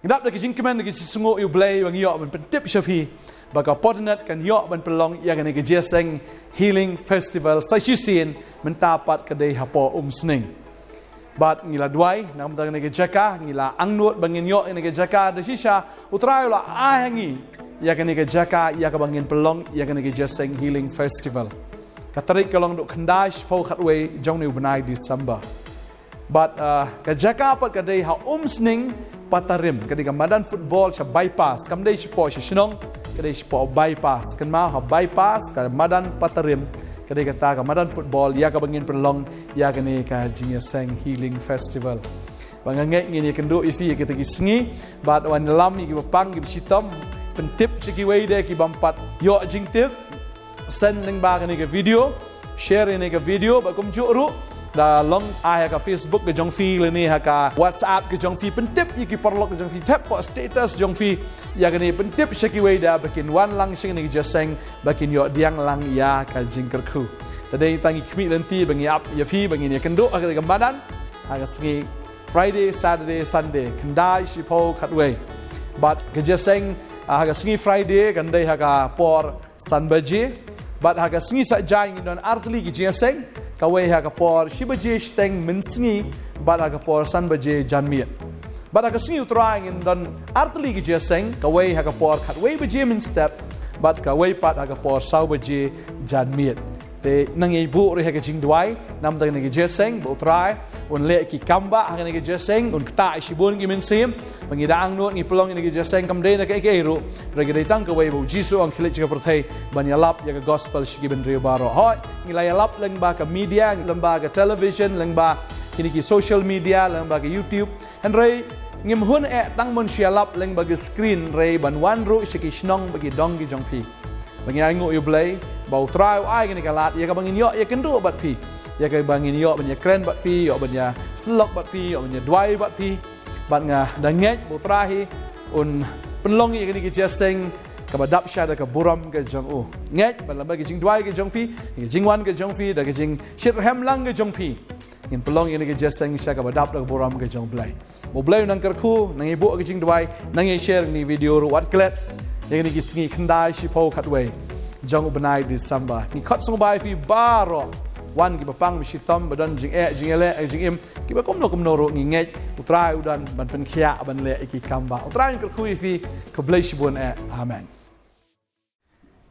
Kedap dah kijing kemen dah sungguh you blay bang yok ban pentip syapi baka podnet kan yok ban pelong ya kan kejeseng healing festival sai sin mentapat kedai hapo sning bat ngila duai nam tang nege jaka ngila angnut bangin yok nege jaka de shisha utrai la ahangi ya kan nege jaka ya ka bangin pelong ya kan nege jeseng healing festival katarik kalong duk khandai po khatway jong ni benai December but ka jaka pat kadai ha sning patarim kadai madan football sa bypass kamdai sipo si sinong kadai sipo bypass kan ma ha bypass ka madan patarim kadai kata ka madan football ya ka bangin pelong ya ka ni ka jinyaseng healing festival bangangai ngini kendo ifi kita gisngi bat wan lam gi pang gi sitom pentip siki wei de ki bampat yo jingtip send link ba ka ni ka video share ni ka video ba kum juru da long ai ka Facebook ke jong fi le ni ha ka WhatsApp ke jong fi pentip iki perlok ke jong fi tap po status jong fi ya ka ni pentip siki wei da bakin wan lang sing ni jaseng bakin yo diang lang ya ka jingkerku tadai tangi kmi lenti bangi ap ya fi bangi ni kendo ka gambadan ha ka singi Friday Saturday Sunday kendai sipo khatway but ke jaseng ha ka singi Friday kandai ha ka por sanbaji but ha ka singi sajai ngi don artli ki jaseng kawai ha ka por shibaje steng minsingi but ha ka por sanbaje janmiet but ha ka singi utrai ngi don artli ki jaseng kawai ha ka por khatway baje min step but kawai pat ha ka por saubaje janmiet te nangi bu re ha ka jing duai nam tang ngi jaseng bu utrai un le ki kamba ha ngi jaseng un kta shibun gi min sim bangi dang no ngi pelong ngi jaseng kam de na ke ru re gi tang kawai bu jisu ang khilich ka perthai ban yalap ya ka gospel shigi ben rio baro hoi ngi la yalap leng ba ka media leng ba ka television leng ba kini ki social media leng ba ka YouTube han re ngim hun tang mon shialap leng ba ka screen re ban wan ru shiki shnong bagi dong gi jong pi bangi ai ngo you play ba utrai ai ngi ka lat ya ka bangin yo ya kendu bat pi ya ka bangin yo ban ya kren bat pi yo ban ya slok bat pi yo ban ya dwai bat pi bat nga danget utrai un penlong ya ni ki jaseng ka badap sha da ka buram ka jong u nget ban lamba ki jing dwai ka jong pi ki jing wan ka jong pi da ka jing shit hem lang ka jong pi ngin pelong ya ni ki jaseng sha ka badap da ka buram ka jong blai mo blai nang karku nang ibu ka jing dwai nang share ni video ru wat klet ya ni ki singi khandai sipo khatway jong benai December ni khat song bai fi baro wan ki bapang misitom badan jing jing ele jing im ki ba komno ro ngi nget utrai udan ban pen khia ban le iki kamba utrai ka kui fi ka blai shibun amen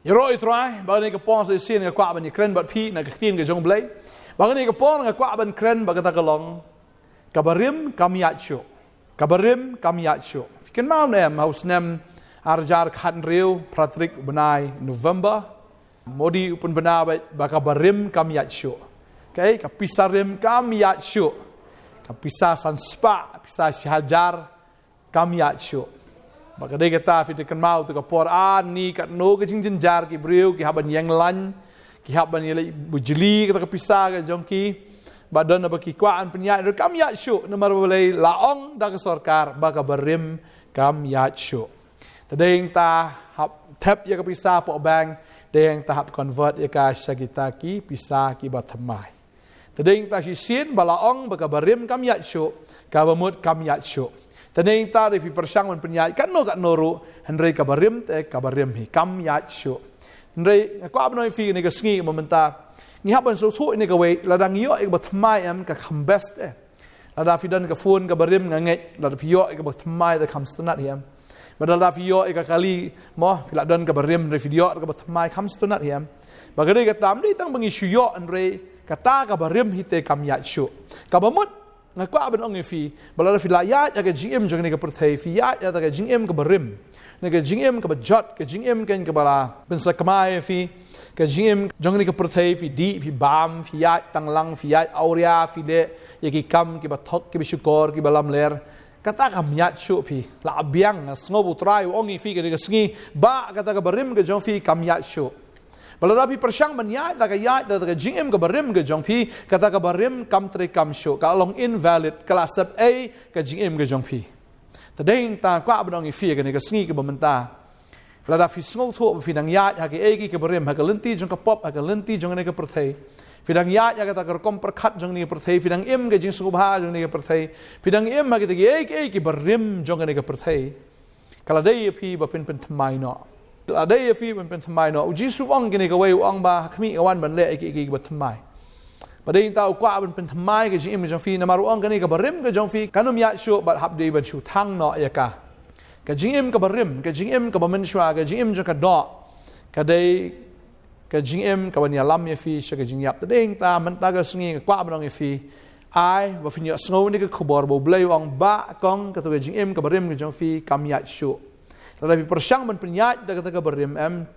yero utrai ba ni ka pon se sin ka kwa ban ni kren bat pi na ka tin ka jong blai ba ni ka pon ka kwa ban kren ba ka ta ka long kabarim kamiacho kabarim kamiacho fiken mau nem haus nem arjar khan riu pratrik benai November modi upun bena baka barim kamiat syu okay ka pisarim kamiat syu ka pisa sanspa pisa sihajar kamiat syu baka de kata fit kan mau tu ka por ni kat no ke jing jar ki briu ki haban yang lan ki haban yele bujli ka pisa ka jongki badan ba ki kwaan penyat kamiat syu nomor boleh laong da ka sarkar baka barim kamiat syu tadeng ta hap tap ya ka pisa po bang deng tahap convert ya ka syagita ki pisa ki batmai tadeng ta sin balaong baka barim kam yat syu ka bamut kam yat syu tadeng ta ri persang man penyat kan no ru henre ka barim te ka barim hi kam yat syu henre ko abnoi fi ni ka sngi momenta ni haban so thu ni ka we ladang yo ik batmai am ka khambest lada fidan ka phone ka barim nganget lada yo ik batmai the khamstunat hiam badal da video eka kali mo pila don ka barim re video ka batmai kham stunat hiam bagade ka tam ni tang bangi shuyo andre kata ka barim hite kam ya shu ka bamut ngakwa ban ong fi balala fila ya ka gm jong ni ka perthai fi ya ka gm ka barim ni ka gm ka bajot ka gm ken ka bala ben sakmai fi ka gm jong ni ka perthai fi di fi bam fi ya tanglang fi ya auria fi de ya ki kam ki bathok ki bishukor ki balam ler kata ka miat shu pi la biang sngobu trai ongi fi ka sngi ba kata ka barim ka jong fi kam yat shu balada pi persang manyat la ka yat da ka jingim ka barim ka jong fi kata ka barim kam tre kam shu ka long invalid kelas a ka jingim ka jong fi tadeng ta kwa abnong fi ka sngi ka bamenta la da fi sngo tho fi nang yat ha ki e ki ka barim ha ka lenti jong ka pop ha ka lenti jong ne ka perthai Fidang ya kata kerkom perkat jong ni perthai fidang im ke jing subha jong ni ke perthai fidang im ha kita ki berim jong ni ke perthai kalau dai pi ba pen thamai no kalau dai pi pen thamai no uji su ong ni ke wei ong ba khmi kawan ban le ki ba thamai ba dai ta kwa ban pen thamai ke jing im jong fi na maru ong ni ke berim ke jong fi kanum ya shu ba hab dei ban shu thang no ya ka jing im ke berim ke jing im ke ba men shwa ke jing im jong ka do ka dai ka jing em ka bania lam ye fi sha ka jing yap tadeng ta man ta ga sngi ka kwa banong ye fi ai ba fi nya sngo ni ka khobor bo blai ong ba kong ka to ka jing em ka barim ka jong fi kam ya shu la bi persyang man penyat da ka barim em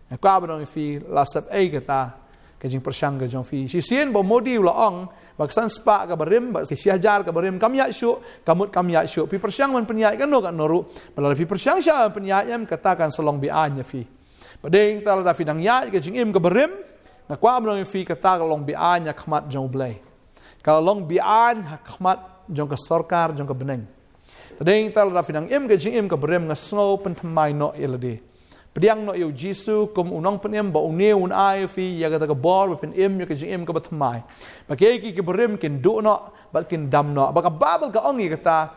ka kwa banong ye fi la sap ai ka ta ka jing persyang ka jong fi si sien bo modi la ong ba san spa ka barim ba si hajar ka barim kam ya shu kamut kam ya shu pi persyang man penyat ka no ka noru ba pi persyang sha penyat em kata kan selong bi an ye fi Badeng tala da fidang ya ke jing im ke berim na kwa mnong fi kata long bi an ya khmat jong blai kalau long bi an ha khmat jong ke sarkar jong ke beneng tadeng tala da fidang im ke jing im ke berim nga snow pen thamai no elade pediang no yu jisu kum unong pen im ba une un ai fi ya kata ke bor pen im ya ke jing im ke thamai ba ke ki ke berim kin du no ba kin dam no ba ka babel ka ongi kata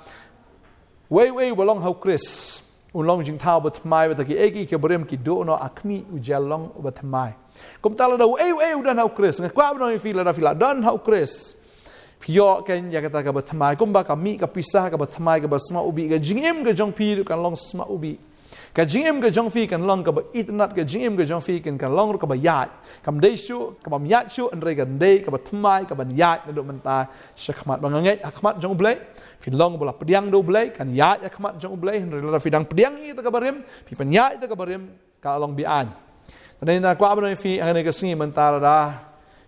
wei bolong hau kris Ulong jing tau bertmai betaki egi ke berem ki do no akmi ujalong bertmai. Kum tala da udan hau kris. Ngakwa bno fila dan hau kris. Pio ken ya kata ka bertmai. Kum ba kami ka pisah ka bertmai ka basma ubi ka jingim ka jong pi kan long sma ubi. Ka jingim ka jong fi kan long ka ba itnat ka jingim ka jong fi kan long ka ba yat. Kam dei shu ka bam yat shu andre kan dei ka bertmai ka ban yat do menta syakmat bangangai akmat jong blai. Fin long bola pediang do blai kan ya khmat jong blai henry fidang pediang i ta kabarim pi penya i ta kabarim ka long bi an tadai na kwa bano fi angane ka singi mentara da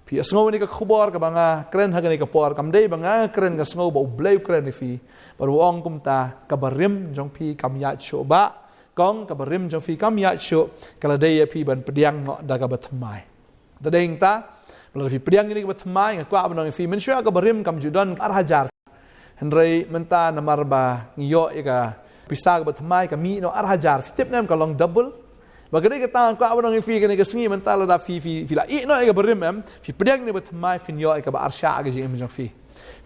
pi asngo ni ka khubor ka banga kren hagane ka por kam dei banga kren ka sngo bo blai kren fi baru ong kum ta kabarim jong pi kam ya choba kong kabarim jong fi kam ya cho kala dei pi ban pediang no da ka batmai tadai ta bala fi pediang ni ka batmai kwa bano fi men shwa kabarim kam judan ar hajar Henry menta namar ba ngiyo ika pisag ba thamai ka mi no ar hajar fitip nam ka long double bagade ka tang ko abang fi ka ni ka singi menta la da fi la i no ika berim em fi pedang ni ba thamai fin yo ika ba arsha ga jing jong fi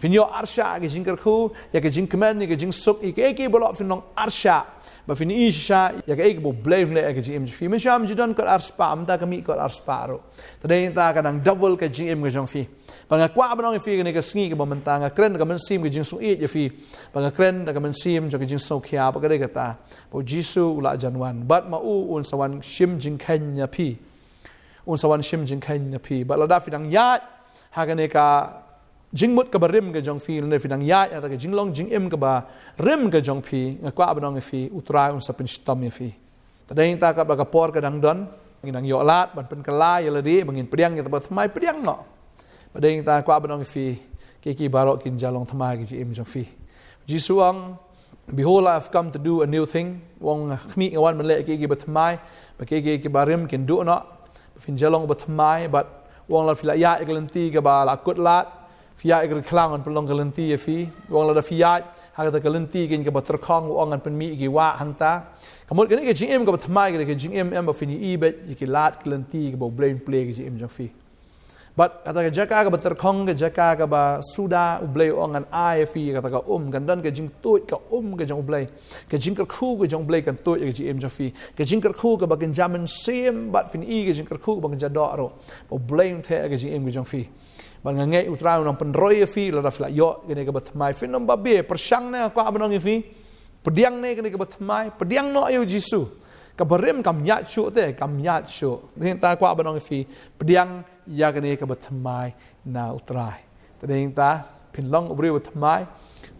fin yo arsha ga jing kar khu ya ka jing command ni ka jing suk ika bolo fin long arsha ba fin isha ya ka bo blame le ka jing fi men sham judan ka arspa am ta ka mi ka arspa ro tadai ta ka nang double ka jing ga jong fi Banga kwa banong fi ni ka sngi ka bamantanga kren ka men sim ka jing su e ya fi banga kren ka men sim ka jing so khia ba ka de ka ta bo jisu la janwan bat ma u un sawan shim jing khen ya pi un sawan shim jing khen ya pi ba la da fi dang ya ha ka ne ka jing mut ka barim ka jong fi ne fi dang ya ta ka jing long jing em ka ba rim ka jong pi nga kwa banong fi utrai un sapin stam ya fi ta dai ta ka ba ka por ka dang don ngin yo lat ban pen ka la ya la di bangin pediang ya ta ba thmai pediang no Badeng ta kwa banong fi ki barok kin jalong thamai ki im jong fi jisuang behold I have come to do a new thing wong khmi wan man le ki batmai ba ki barim kin du no fin jalong batmai but wong la fila ya iklanti ka ba la kut lat fia ikr klang on pelong kalanti ya fi wong la da fia ha ka kalanti kin ka bater khong wong an pen mi ki wa hang ta kamut kan ki jing im ka batmai ki jing im ba fin i bet ki lat kalanti ka bo brain play ki im jong fi But kata jaka ka beter khong ka jaka ka ba suda ublay ong an ai fi kata ka kan dan ka jing tut ka ka jong ublay ka jing ka khu ka jong ublay kan tut ka ji em jafi ka jing ka khu ka ba kan jamin sim but fin i ka jing ka khu ba kan jado ro ublay the ka ji em ka jong fi ban ngai utra nang penroi fi la rafla yo ka ne ka bat mai fin nom ba be persang ne ka abanong fi pediang ne ka ne ka bat mai pediang no ayu jisu ka barim kam ya chu te kam ya chu ne ta kwa abanong fi pediang ya ka ne ka batmai na utrai tadeng ta pin long ubreu batmai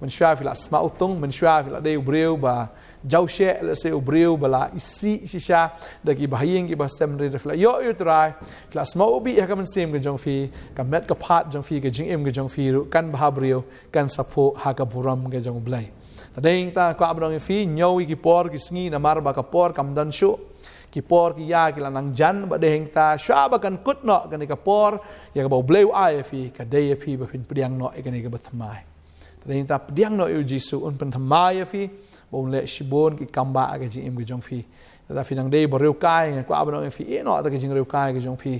men shwa fi la sma utung men shwa fi la de ubreu ba jau she la se ubreu bala isi shisha da ki bahing ki basem re fla yo utrai fla sma ubi ya ka men sem ka jong fi ka met ka phat jong fi ka jing em ka jong fi ru kan ba breu kan sapo ha ka buram ka jong blai tadeng ta ka abnong fi nyawi ki por ki sngi na mar ba ka por kam dan shu ki por ki ya ki lanang jan ba deheng ta sha ba kan kut no kan ka por ya ka ba bleu ai fi ka dei fi ba fin pediang no kan ka batmai tadeng ta pediang no yu jisu un pen thamai fi bon le shibon ki kamba ka ji im ki jong fi ta fi nang dei ba reu kai ko abnong fi e no ta ki jing reu kai ki jong fi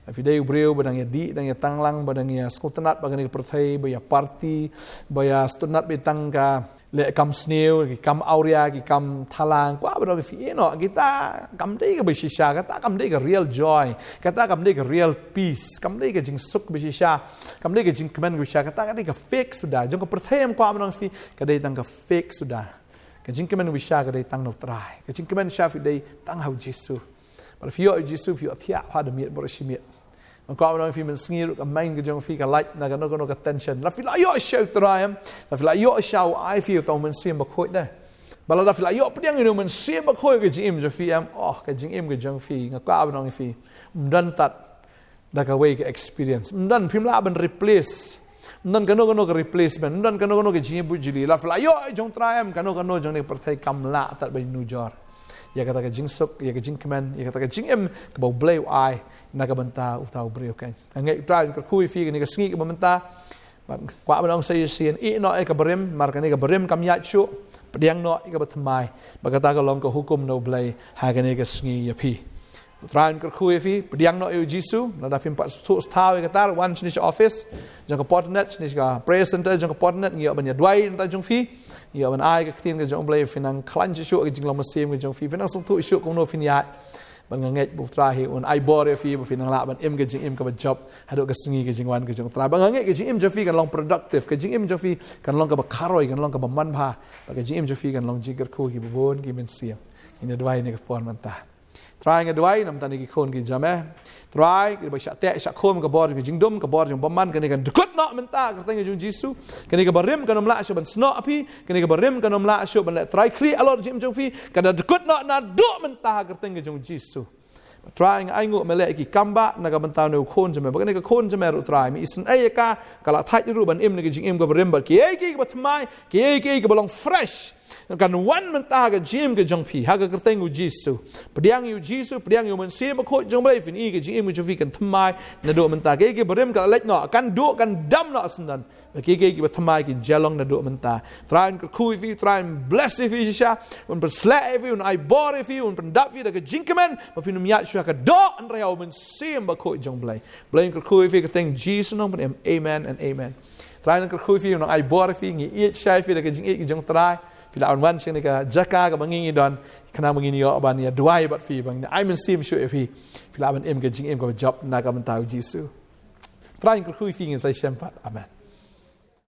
Fi dei breu badang ya di dang ya tanglang badang ya skutenat badang ya perthai baya party baya stunat betang ka le kam sneu ki kam auria ki kam thalang kwa badang fi no kita kam dei ka bishisha kata kam dei ka real joy kata kam dei ka real peace kam dei ka jing suk bishisha kam dei ka jing kemen bishisha kata dei ka fake sudah jong ka perthai am kwa badang fi ka dei tang ka fake sudah ka jing kemen bishisha ka dei tang no try ka jing kemen sha fi dei tang hau jisu but if you jisu fi athia ha da miet borishimietมันก็เอาfiมันsngir ka main ka jong fi ka like na ka no ka tension la fi la yo show trayam la fi la yo show I feel to man sim ba khoi da bala la fi la yo pdiang ni man sim ba khoi ka jim jo fi am ka jing im ka jong fi nga ka ba nong fi dan tat da ka way ka experience dan phim la ban replace dan ka no ka replacement dan ka no ka jim bu jili la fi la yo jong trayam ka no jong ni perthai kam la tat ba nu jor ya kata ka jing suk ya ka jing kemen ya kata ka jing em ka bau bleu ai na ka banta utau breu kan ngai try ka khui fi ni ka sngi ka banta kwa ba ong sai sien I no e ka berem mar ka ni ka berem kam ya chu pediang no I ka batmai ba kata ka long ka hukum no blai ha ka ni ka sngi ya pi try ka khui fi pediang no e jisu na da pim pa tu thaw ka tar one ni office jang ka potnet ni ka prayer center jang ka potnet ngi ba nya dwai ta jong fi ya ban ai ka tin ka jong blai finang klan chu ka jing long ma sim ka jong fi finang su tu chu ko no fin ya ban ngai bu tra hi un ai bore fi bu finang la ban im ka jing im ka ba job hado ka sngi ka jing wan ka jong tra ban ngai ka jing im jo fi kan long productive ka jing im jo fi kan long ka ba kharoi kan long ka ba man pha ka jing im jo fi kan long jigar khu ki bu bon ki men siam in dwai ni ka pon man ta try nga dwai nam tani ki khon ki jame try ki ba sha te sha khom ka bor ki jing dum ka bor jong baman ka ni kan dukut no men ta ka tang jong jisu ka ni ka barim ka nom la sho ban sno api ka ni ka barim ka nom la sho ban try clear alor jim jong fi ka da dukut no na do men ta ka tang jong jisu try nga ai ngu mele ki kamba na ka ban ta no khon jame ba ka ni ka khon jame ru try mi isen ai ka la thai ru ban im ni ki jing im ka barim ba ki ai ki ba thmai ki ai ka balong fresh kan wan man ta ga jim ga jong pi ha ga kerteng u jisu pediang yu jisu pediang yu man se ba kho jong blai fin I ga jim mu fi kan thmai na do man ta ke berem ka lek no kan do kan dam no sandan ke ba thmai ki jalong na do man ta train ka khu fi train bless fi sha un per sla fi un ai bor fi un per dap fi da ga jinkemen ba fin um ya sha ka do an real man se ba kho jong blai blai ka khu fi ka teng jisu no ban amen and amen train ka khu fi un ai bor fi ngi I sha fi da ga jing ki jong trai Pila on wan sing ni ka jaka ka bangingi don kana bangingi yo ban ya duai bat fi bang I men sim shu fi pila ban em ka jing em ka job na ka ban tau jisu try ka khui fi ngi sai shem pat amen